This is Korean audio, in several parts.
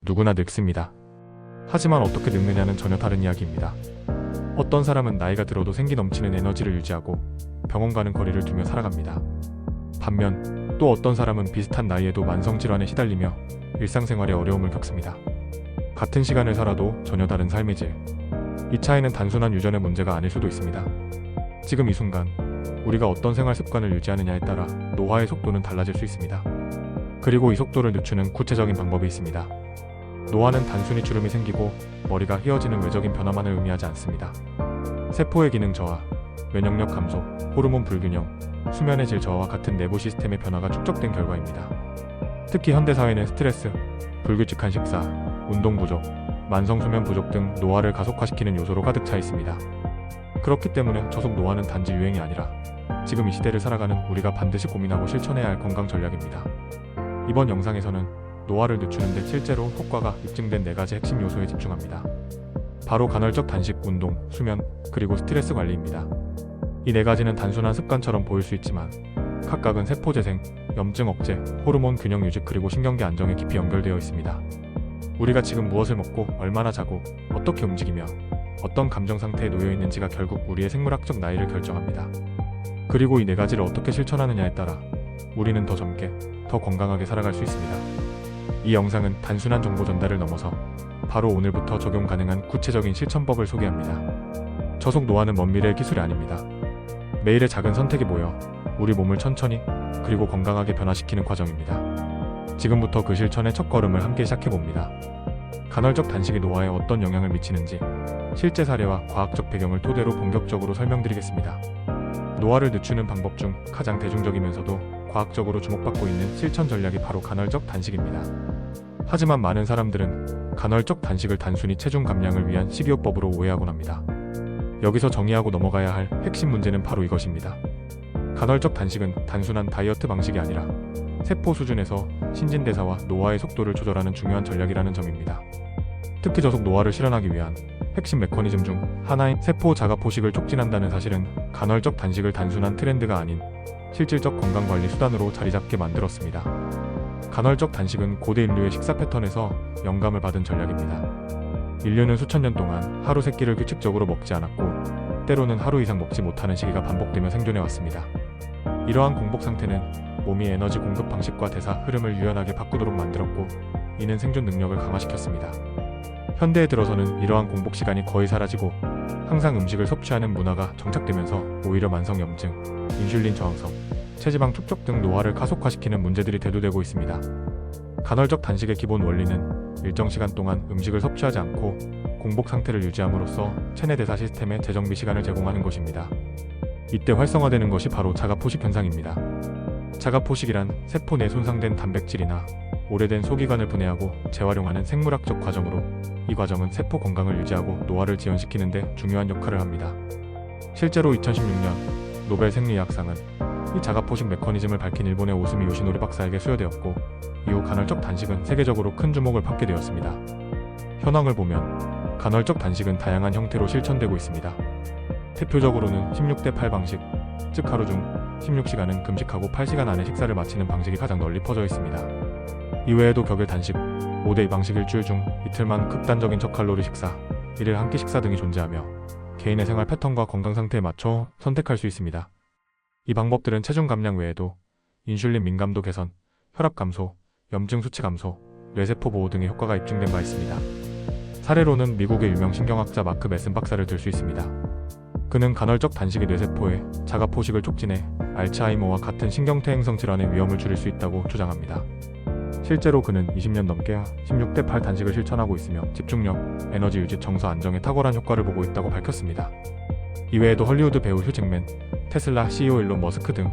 누구나 늙습니다. 하지만 어떻게 늙느냐는 전혀 다른 이야기입니다. 어떤 사람은 나이가 들어도 생기 넘치는 에너지를 유지하고 병원 가는 거리를 두며 살아갑니다. 반면 또 어떤 사람은 비슷한 나이에도 만성질환에 시달리며 일상생활에 어려움을 겪습니다. 같은 시간을 살아도 전혀 다른 삶의 질. 이 차이는 단순한 유전의 문제가 아닐 수도 있습니다. 지금 이 순간 우리가 어떤 생활 습관을 유지하느냐에 따라 노화의 속도는 달라질 수 있습니다. 그리고 이 속도를 늦추는 구체적인 방법이 있습니다. 노화는 단순히 주름이 생기고 머리가 휘어지는 외적인 변화만을 의미하지 않습니다. 세포의 기능 저하, 면역력 감소, 호르몬 불균형, 수면의 질 저하와 같은 내부 시스템의 변화가 축적된 결과입니다. 특히 현대사회는 스트레스, 불규칙한 식사, 운동 부족, 만성 수면 부족 등 노화를 가속화시키는 요소로 가득 차 있습니다. 그렇기 때문에 저속 노화는 단지 유행이 아니라 지금 이 시대를 살아가는 우리가 반드시 고민하고 실천해야 할 건강 전략입니다. 이번 영상에서는 노화를 늦추는 데 실제로 효과가 입증된 4가지 핵심 요소에 집중합니다. 바로 간헐적 단식, 운동, 수면, 그리고 스트레스 관리입니다. 이 4가지는 단순한 습관처럼 보일 수 있지만 각각은 세포 재생, 염증 억제, 호르몬 균형 유지 그리고 신경계 안정에 깊이 연결되어 있습니다. 우리가 지금 무엇을 먹고 얼마나 자고 어떻게 움직이며 어떤 감정 상태에 놓여 있는지가 결국 우리의 생물학적 나이를 결정합니다. 그리고 이 4가지를 어떻게 실천하느냐에 따라 우리는 더 젊게, 더 건강하게 살아갈 수 있습니다. 이 영상은 단순한 정보 전달을 넘어서 바로 오늘부터 적용 가능한 구체적인 실천법을 소개합니다. 저속 노화는 먼 미래의 기술이 아닙니다. 매일의 작은 선택이 모여 우리 몸을 천천히 그리고 건강하게 변화시키는 과정입니다. 지금부터 그 실천의 첫걸음을 함께 시작해봅니다. 간헐적 단식이 노화에 어떤 영향을 미치는지 실제 사례와 과학적 배경을 토대로 본격적으로 설명드리겠습니다. 노화를 늦추는 방법 중 가장 대중적이면서도 과학적으로 주목받고 있는 실천 전략이 바로 간헐적 단식입니다. 하지만 많은 사람들은 간헐적 단식을 단순히 체중 감량을 위한 식이요법으로 오해하곤 합니다. 여기서 정의하고 넘어가야 할 핵심 문제는 바로 이것입니다. 간헐적 단식은 단순한 다이어트 방식이 아니라 세포 수준에서 신진대사와 노화의 속도를 조절하는 중요한 전략이라는 점입니다. 특히 저속 노화를 실현하기 위한 핵심 메커니즘 중 하나인 세포 자가포식을 촉진한다는 사실은 간헐적 단식을 단순한 트렌드가 아닌 실질적 건강관리 수단으로 자리잡게 만들었습니다. 간헐적 단식은 고대 인류의 식사 패턴에서 영감을 받은 전략입니다. 인류는 수천 년 동안 하루 3끼를 규칙적으로 먹지 않았고 때로는 하루 이상 먹지 못하는 시기가 반복되며 생존해왔습니다. 이러한 공복 상태는 몸이 에너지 공급 방식과 대사 흐름을 유연하게 바꾸도록 만들었고 이는 생존 능력을 강화시켰습니다. 현대에 들어서는 이러한 공복 시간이 거의 사라지고 항상 음식을 섭취하는 문화가 정착되면서 오히려 만성 염증, 인슐린 저항성, 체지방 축적 등 노화를 가속화시키는 문제들이 대두되고 있습니다. 간헐적 단식의 기본 원리는 일정 시간 동안 음식을 섭취하지 않고 공복 상태를 유지함으로써 체내 대사 시스템에 재정비 시간을 제공하는 것입니다. 이때 활성화되는 것이 바로 자가포식 현상입니다. 자가포식이란 세포 내 손상된 단백질이나 오래된 소기관을 분해하고 재활용하는 생물학적 과정으로 이 과정은 세포 건강을 유지하고 노화를 지연시키는 데 중요한 역할을 합니다. 실제로 2016년 노벨 생리의학상은 이 자가포식 메커니즘을 밝힌 일본의 오스미 요시노리 박사에게 수여되었고 이후 간헐적 단식은 세계적으로 큰 주목을 받게 되었습니다. 현황을 보면 간헐적 단식은 다양한 형태로 실천되고 있습니다. 대표적으로는 16대8 방식, 즉 하루 중 16시간은 금식하고 8시간 안에 식사를 마치는 방식이 가장 널리 퍼져 있습니다. 이외에도 격일 단식, 5대2 방식 일주일 중 이틀만 극단적인 저칼로리 식사, 1일 한 끼 식사 등이 존재하며 개인의 생활 패턴과 건강 상태에 맞춰 선택할 수 있습니다. 이 방법들은 체중 감량 외에도 인슐린 민감도 개선, 혈압 감소, 염증 수치 감소, 뇌세포 보호 등의 효과가 입증된 바 있습니다. 사례로는 미국의 유명 신경학자 마크 메슨 박사를 들 수 있습니다. 그는 간헐적 단식이 뇌세포의 자가포식을 촉진해 알츠하이머와 같은 신경퇴 행성 질환의 위험을 줄일 수 있다고 주장합니다. 실제로 그는 20년 넘게 16대8 단식을 실천하고 있으며 집중력, 에너지 유지, 정서 안정에 탁월한 효과를 보고 있다고 밝혔습니다. 이외에도 헐리우드 배우 휴 잭맨, 테슬라 CEO 일론 머스크 등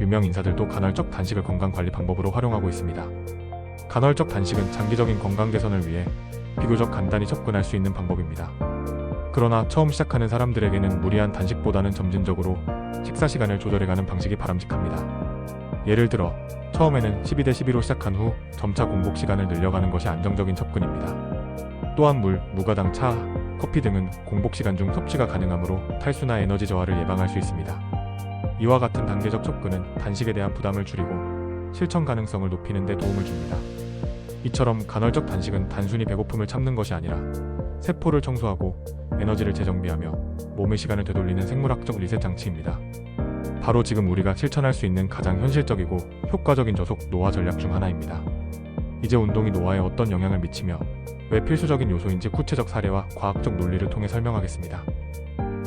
유명 인사들도 간헐적 단식을 건강관리 방법으로 활용하고 있습니다. 간헐적 단식은 장기적인 건강 개선을 위해 비교적 간단히 접근할 수 있는 방법입니다. 그러나 처음 시작하는 사람들에게는 무리한 단식보다는 점진적으로 식사 시간을 조절해가는 방식이 바람직합니다. 예를 들어 처음에는 12대12로 시작한 후 점차 공복 시간을 늘려가는 것이 안정적인 접근입니다. 또한 물, 무가당 차, 커피 등은 공복 시간 중 섭취가 가능하므로 탈수나 에너지 저하를 예방할 수 있습니다. 이와 같은 단계적 접근은 단식에 대한 부담을 줄이고 실천 가능성을 높이는 데 도움을 줍니다. 이처럼 간헐적 단식은 단순히 배고픔을 참는 것이 아니라 세포를 청소하고 에너지를 재정비하며 몸의 시간을 되돌리는 생물학적 리셋 장치입니다. 바로 지금 우리가 실천할 수 있는 가장 현실적이고 효과적인 저속 노화 전략 중 하나입니다. 이제 운동이 노화에 어떤 영향을 미치며 왜 필수적인 요소인지 구체적 사례와 과학적 논리를 통해 설명하겠습니다.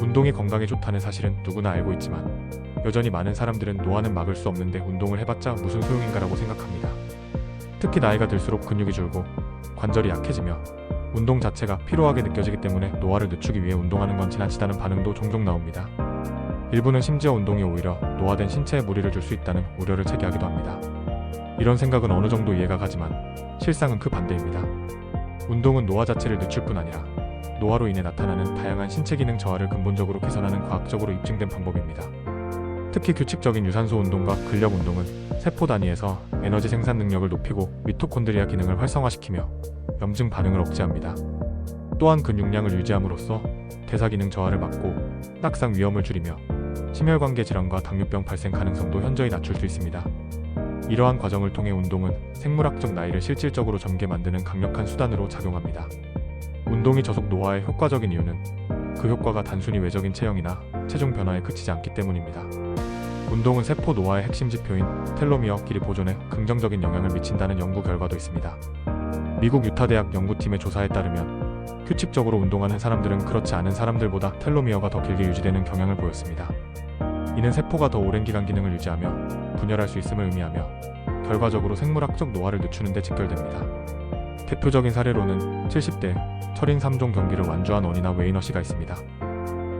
운동이 건강에 좋다는 사실은 누구나 알고 있지만 여전히 많은 사람들은 노화는 막을 수 없는데 운동을 해봤자 무슨 소용인가라고 생각합니다. 특히 나이가 들수록 근육이 줄고 관절이 약해지며 운동 자체가 피로하게 느껴지기 때문에 노화를 늦추기 위해 운동하는 건 지나치다는 반응도 종종 나옵니다. 일부는 심지어 운동이 오히려 노화된 신체에 무리를 줄 수 있다는 우려를 제기하기도 합니다. 이런 생각은 어느 정도 이해가 가지만 실상은 그 반대입니다. 운동은 노화 자체를 늦출 뿐 아니라 노화로 인해 나타나는 다양한 신체 기능 저하를 근본적으로 개선하는 과학적으로 입증된 방법입니다. 특히 규칙적인 유산소 운동과 근력 운동은 세포 단위에서 에너지 생산 능력을 높이고 미토콘드리아 기능을 활성화시키며 염증 반응을 억제합니다. 또한 근육량을 유지함으로써 대사 기능 저하를 막고 낙상 위험을 줄이며 심혈관계 질환과 당뇨병 발생 가능성도 현저히 낮출 수 있습니다. 이러한 과정을 통해 운동은 생물학적 나이를 실질적으로 젊게 만드는 강력한 수단으로 작용합니다. 운동이 저속 노화에 효과적인 이유는 그 효과가 단순히 외적인 체형이나 체중 변화에 그치지 않기 때문입니다. 운동은 세포 노화의 핵심 지표인 텔로미어 길이 보존에 긍정적인 영향을 미친다는 연구 결과도 있습니다. 미국 유타대학 연구팀의 조사에 따르면 규칙적으로 운동하는 사람들은 그렇지 않은 사람들보다 텔로미어가 더 길게 유지되는 경향을 보였습니다. 이는 세포가 더 오랜 기간 기능을 유지하며 분열할 수 있음을 의미하며 결과적으로 생물학적 노화를 늦추는 데 직결됩니다. 대표적인 사례로는 70대 철인 3종 경기를 완주한 어니나 웨이너 씨가 있습니다.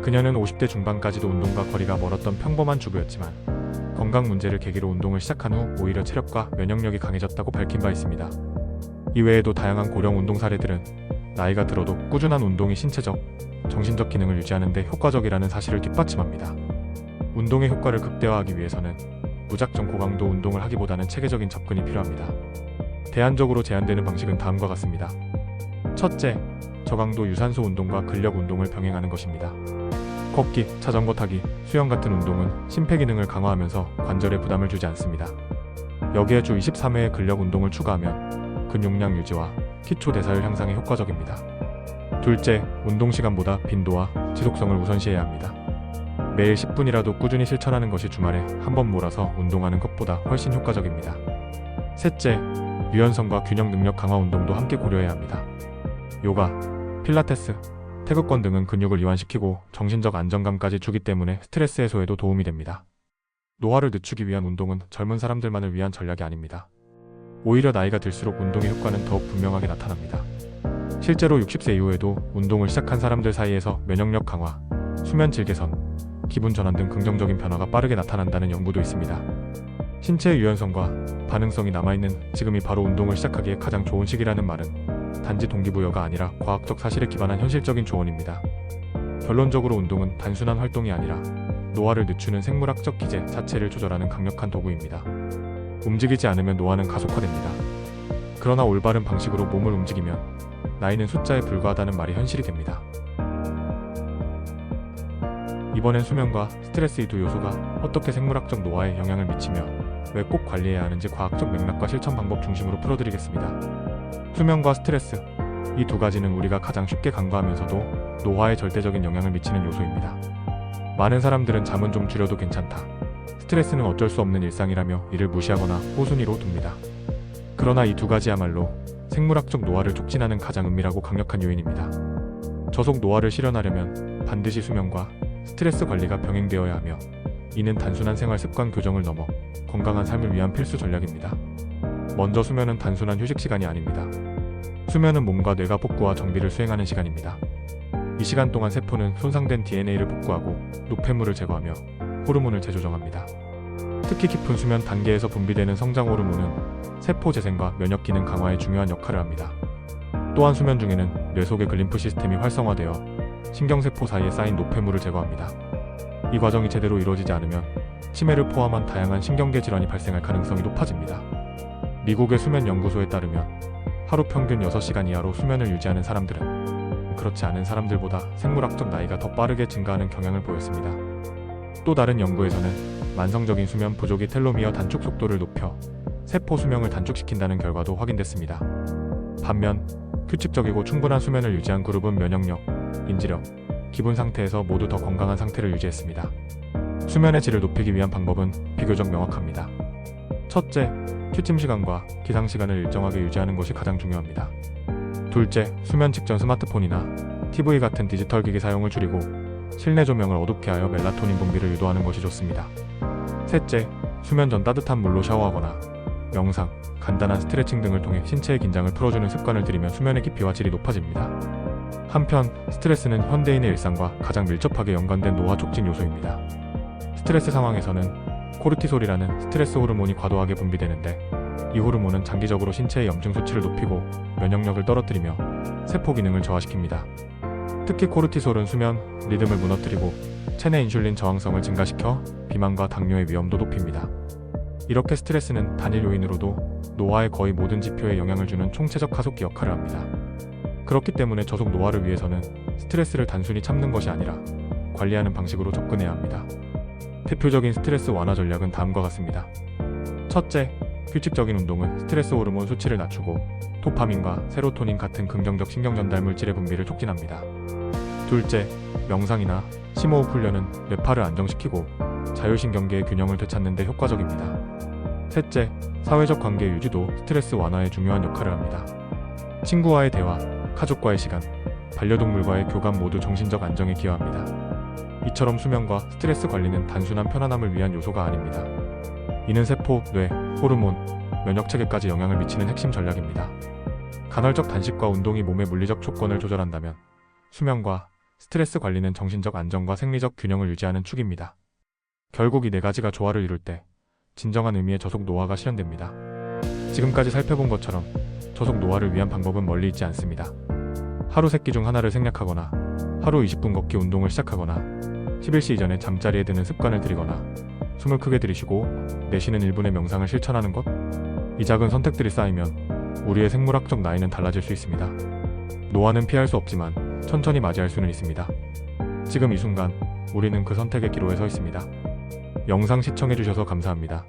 그녀는 50대 중반까지도 운동과 거리가 멀었던 평범한 주부였지만 건강 문제를 계기로 운동을 시작한 후 오히려 체력과 면역력이 강해졌다고 밝힌 바 있습니다. 이외에도 다양한 고령 운동 사례들은 나이가 들어도 꾸준한 운동이 신체적, 정신적 기능을 유지하는 데 효과적이라는 사실을 뒷받침합니다. 운동의 효과를 극대화하기 위해서는 무작정 고강도 운동을 하기보다는 체계적인 접근이 필요합니다. 대안적으로 제안되는 방식은 다음과 같습니다. 첫째, 저강도 유산소 운동과 근력 운동을 병행하는 것입니다. 걷기, 자전거 타기, 수영 같은 운동은 심폐기능을 강화하면서 관절에 부담을 주지 않습니다. 여기에 주 23회의 근력 운동을 추가하면 근육량 유지와 기초 대사율 향상에 효과적입니다. 둘째, 운동 시간보다 빈도와 지속성을 우선시해야 합니다. 매일 10분이라도 꾸준히 실천하는 것이 주말에 한 번 몰아서 운동하는 것보다 훨씬 효과적입니다. 셋째, 유연성과 균형 능력 강화 운동도 함께 고려해야 합니다. 요가, 필라테스, 태극권 등은 근육을 이완시키고 정신적 안정감까지 주기 때문에 스트레스 해소에도 도움이 됩니다. 노화를 늦추기 위한 운동은 젊은 사람들만을 위한 전략이 아닙니다. 오히려 나이가 들수록 운동의 효과는 더욱 분명하게 나타납니다. 실제로 60세 이후에도 운동을 시작한 사람들 사이에서 면역력 강화, 수면 질 개선, 기분 전환 등 긍정적인 변화가 빠르게 나타난다는 연구도 있습니다. 신체의 유연성과 반응성이 남아있는 지금이 바로 운동을 시작하기에 가장 좋은 시기라는 말은 단지 동기부여가 아니라 과학적 사실에 기반한 현실적인 조언입니다. 결론적으로 운동은 단순한 활동이 아니라 노화를 늦추는 생물학적 기제 자체를 조절하는 강력한 도구입니다. 움직이지 않으면 노화는 가속화됩니다. 그러나 올바른 방식으로 몸을 움직이면 나이는 숫자에 불과하다는 말이 현실이 됩니다. 이번엔 수면과 스트레스 이 두 요소가 어떻게 생물학적 노화에 영향을 미치며 왜 꼭 관리해야 하는지 과학적 맥락과 실천 방법 중심으로 풀어드리겠습니다. 수면과 스트레스, 이 두 가지는 우리가 가장 쉽게 간과하면서도 노화에 절대적인 영향을 미치는 요소입니다. 많은 사람들은 잠은 좀 줄여도 괜찮다, 스트레스는 어쩔 수 없는 일상이라며 이를 무시하거나 호순위로 둡니다. 그러나 이 두 가지야말로 생물학적 노화를 촉진하는 가장 은밀하고 강력한 요인입니다. 저속 노화를 실현하려면 반드시 수면과 스트레스 관리가 병행되어야 하며 이는 단순한 생활 습관 교정을 넘어 건강한 삶을 위한 필수 전략입니다. 먼저 수면은 단순한 휴식 시간이 아닙니다. 수면은 몸과 뇌가 복구와 정비를 수행하는 시간입니다. 이 시간 동안 세포는 손상된 DNA를 복구하고 노폐물을 제거하며 호르몬을 재조정합니다. 특히 깊은 수면 단계에서 분비되는 성장 호르몬은 세포 재생과 면역 기능 강화에 중요한 역할을 합니다. 또한 수면 중에는 뇌 속의 글림프 시스템이 활성화되어 신경세포 사이에 쌓인 노폐물을 제거합니다. 이 과정이 제대로 이루어지지 않으면 치매를 포함한 다양한 신경계 질환이 발생할 가능성이 높아집니다. 미국의 수면연구소에 따르면 하루 평균 6시간 이하로 수면을 유지하는 사람들은 그렇지 않은 사람들보다 생물학적 나이가 더 빠르게 증가하는 경향을 보였습니다. 또 다른 연구에서는 만성적인 수면 부족이 텔로미어 단축 속도를 높여 세포 수명을 단축시킨다는 결과도 확인됐습니다. 반면 규칙적이고 충분한 수면을 유지한 그룹은 면역력, 인지력, 기분 상태에서 모두 더 건강한 상태를 유지했습니다. 수면의 질을 높이기 위한 방법은 비교적 명확합니다. 첫째, 취침 시간과 기상 시간을 일정하게 유지하는 것이 가장 중요합니다. 둘째, 수면 직전 스마트폰이나 TV 같은 디지털 기기 사용을 줄이고 실내 조명을 어둡게 하여 멜라토닌 분비를 유도하는 것이 좋습니다. 셋째, 수면 전 따뜻한 물로 샤워하거나 명상, 간단한 스트레칭 등을 통해 신체의 긴장을 풀어주는 습관을 들이면 수면의 깊이와 질이 높아집니다. 한편 스트레스는 현대인의 일상과 가장 밀접하게 연관된 노화 촉진 요소입니다. 스트레스 상황에서는 코르티솔이라는 스트레스 호르몬이 과도하게 분비되는데, 이 호르몬은 장기적으로 신체의 염증 수치를 높이고 면역력을 떨어뜨리며 세포 기능을 저하시킵니다. 특히 코르티솔은 수면 리듬을 무너뜨리고 체내 인슐린 저항성을 증가시켜 비만과 당뇨의 위험도 높입니다. 이렇게 스트레스는 단일 요인으로도 노화의 거의 모든 지표에 영향을 주는 총체적 하속기 역할을 합니다. 그렇기 때문에 저속 노화를 위해서는 스트레스를 단순히 참는 것이 아니라 관리하는 방식으로 접근해야 합니다. 대표적인 스트레스 완화 전략은 다음과 같습니다. 첫째, 규칙적인 운동은 스트레스 호르몬 수치를 낮추고 도파민과 세로토닌 같은 긍정적 신경 전달 물질의 분비를 촉진합니다. 둘째, 명상이나 심호흡 훈련은 뇌파를 안정시키고 자율신경계의 균형을 되찾는 데 효과적입니다. 셋째, 사회적 관계 유지도 스트레스 완화에 중요한 역할을 합니다. 친구와의 대화, 가족과의 시간, 반려동물과의 교감 모두 정신적 안정에 기여합니다. 이처럼 수면과 스트레스 관리는 단순한 편안함을 위한 요소가 아닙니다. 이는 세포, 뇌, 호르몬, 면역체계까지 영향을 미치는 핵심 전략입니다. 간헐적 단식과 운동이 몸의 물리적 조건을 조절한다면 수면과 스트레스 관리는 정신적 안정과 생리적 균형을 유지하는 축입니다. 결국 이 네 가지가 조화를 이룰 때 진정한 의미의 저속 노화가 실현됩니다. 지금까지 살펴본 것처럼 저속 노화를 위한 방법은 멀리 있지 않습니다. 하루 3끼 중 하나를 생략하거나 하루 20분 걷기 운동을 시작하거나 11시 이전에 잠자리에 드는 습관을 들이거나 숨을 크게 들이쉬고 내쉬는 1분의 명상을 실천하는 것, 이 작은 선택들이 쌓이면 우리의 생물학적 나이는 달라질 수 있습니다. 노화는 피할 수 없지만 천천히 맞이할 수는 있습니다. 지금 이 순간 우리는 그 선택의 기로에 서 있습니다. 영상 시청해주셔서 감사합니다.